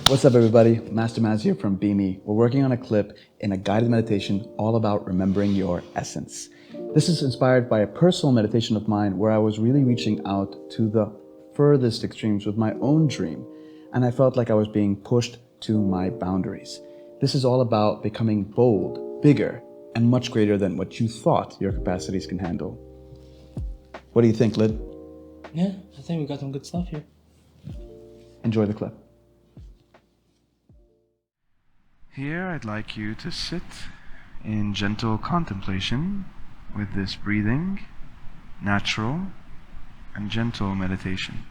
What's up, everybody? Master Maz here from Beamy. We're working on a clip in a guided meditation all about remembering your essence. This is inspired by a personal meditation of mine where I was really reaching out to the furthest extremes with my own dream, and I felt like I was being pushed to my boundaries. This is all about becoming bold, bigger, and much greater than what you thought your capacities can handle. What do you think, Lid? Yeah, I think we got some good stuff here. Enjoy the clip. Here I'd like you to sit in gentle contemplation with this breathing, natural and gentle meditation.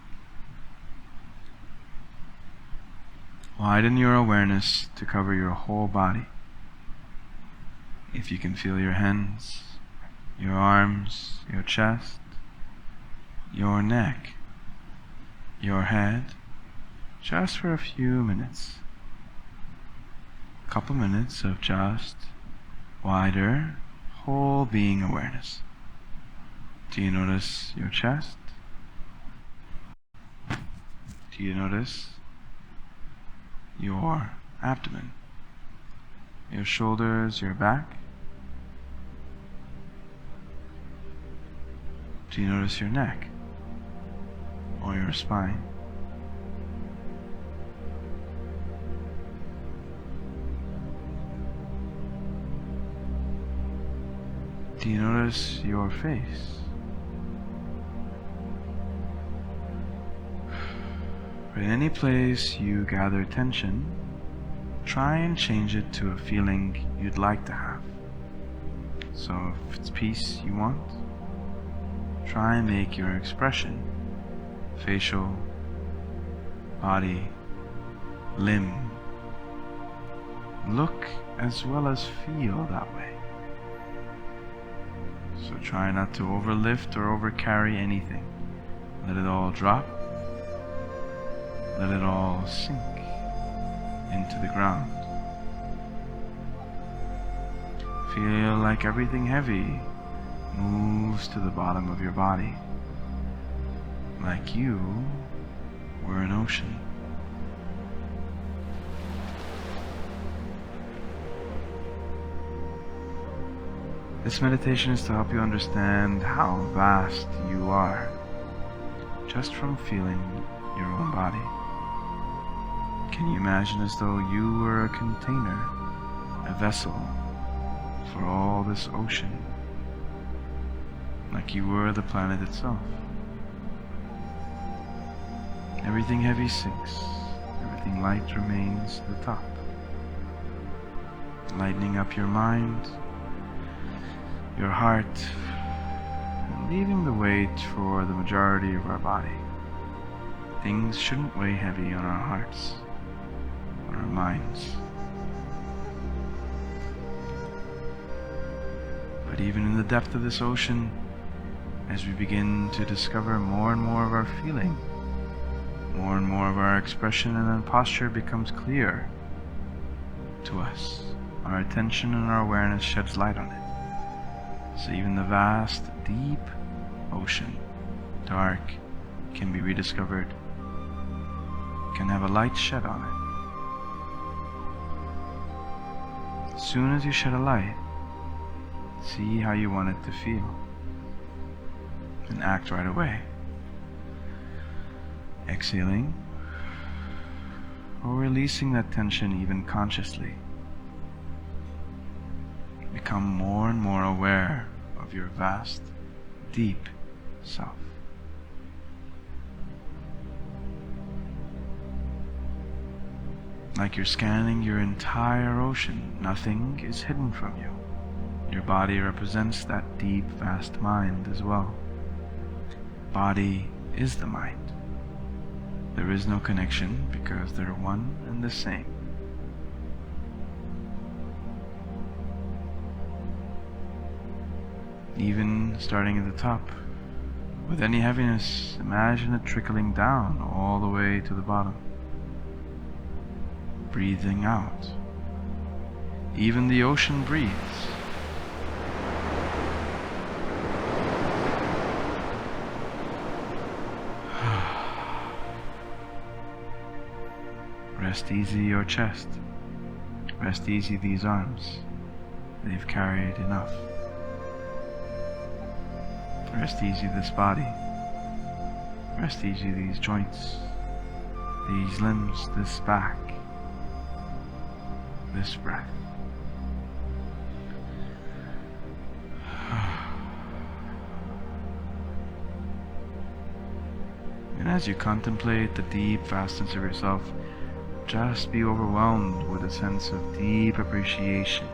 Widen your awareness to cover your whole body. If you can feel your hands, your arms, your chest, your neck, your head, just for a few minutes. Couple minutes of just wider, whole being awareness. Do you notice your chest? Do you notice your abdomen, your shoulders, your back? Do you notice your neck or your spine? Do you notice your face? In any place you gather tension, try and change it to a feeling you'd like to have. So if it's peace you want, try and make your expression, facial, body, limb, look as well as feel that way. So try not to overlift or overcarry anything. Let it all drop. Let it all sink into the ground. Feel like everything heavy moves to the bottom of your body, like you were an ocean. This meditation is to help you understand how vast you are, just from feeling your own body. Can you imagine as though you were a container, a vessel for all this ocean, like you were the planet itself? Everything heavy sinks, everything light remains at the top, lightening up your mind, your heart, and leaving the weight for the majority of our body. Things shouldn't weigh heavy on our hearts, on our minds. But even in the depth of this ocean, as we begin to discover more and more of our feeling, more and more of our expression and then posture becomes clear to us. Our attention and our awareness sheds light on it. So even the vast, deep ocean, dark, can be rediscovered, can have a light shed on it. As soon as you shed a light, see how you want it to feel, and act right away. Exhaling, or releasing that tension even consciously. Become more and more aware of your vast, deep self. Like you're scanning your entire ocean, nothing is hidden from you. Your body represents that deep, vast mind as well. Body is the mind. There is no connection because they're one and the same. Even starting at the top, with any heaviness, imagine it trickling down all the way to the bottom. Breathing out. Even the ocean breathes. Rest easy your chest. Rest easy these arms. They've carried enough. Rest easy this body. Rest easy these joints, these limbs, this back, this breath. And as you contemplate the deep vastness of yourself, just be overwhelmed with a sense of deep appreciation.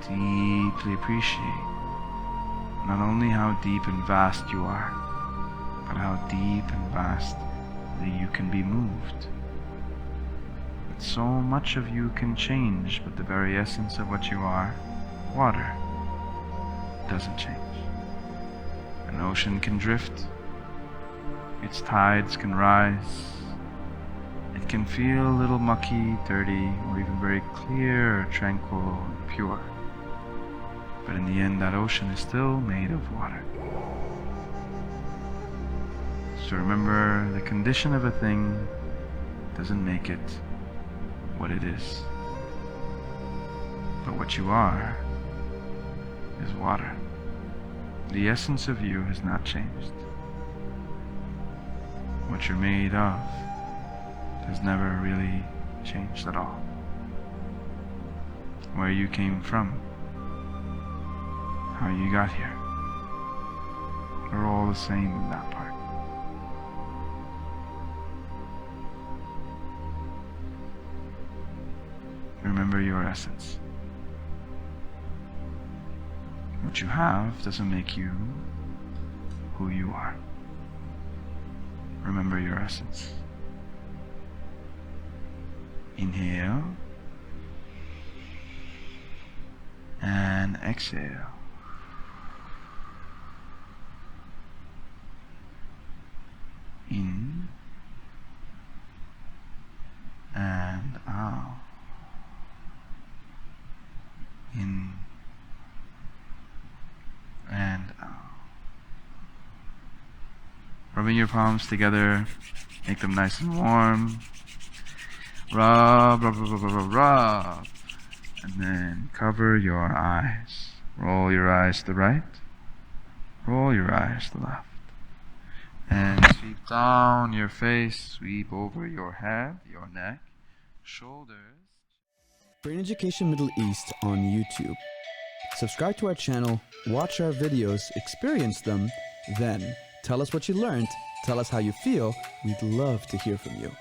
Deeply appreciate not only how deep and vast you are, but how deep and vast that you can be moved. That so much of you can change, but the very essence of what you are, water, doesn't change. An ocean can drift, its tides can rise, it can feel a little mucky, dirty, or even very clear, tranquil, and pure. But in the end, that ocean is still made of water. So remember, the condition of a thing doesn't make it what it is. But what you are is water. The essence of you has not changed. What you're made of has never really changed at all. Where you came from, how you got here, are all the same in that part. Remember your essence. What you have doesn't make you who you are. Remember your essence. Inhale and exhale. In and out. In and out. Rubbing your palms together, make them nice and warm. Rub, rub, rub, rub, rub, rub. And then cover your eyes. Roll your eyes to the right. Roll your eyes to the left. And sweep down your face, sweep over your head, your neck, shoulders. Brain Education Middle East on YouTube. Subscribe to our channel, watch our videos, experience them, then tell us what you learned, tell us how you feel. We'd love to hear from you.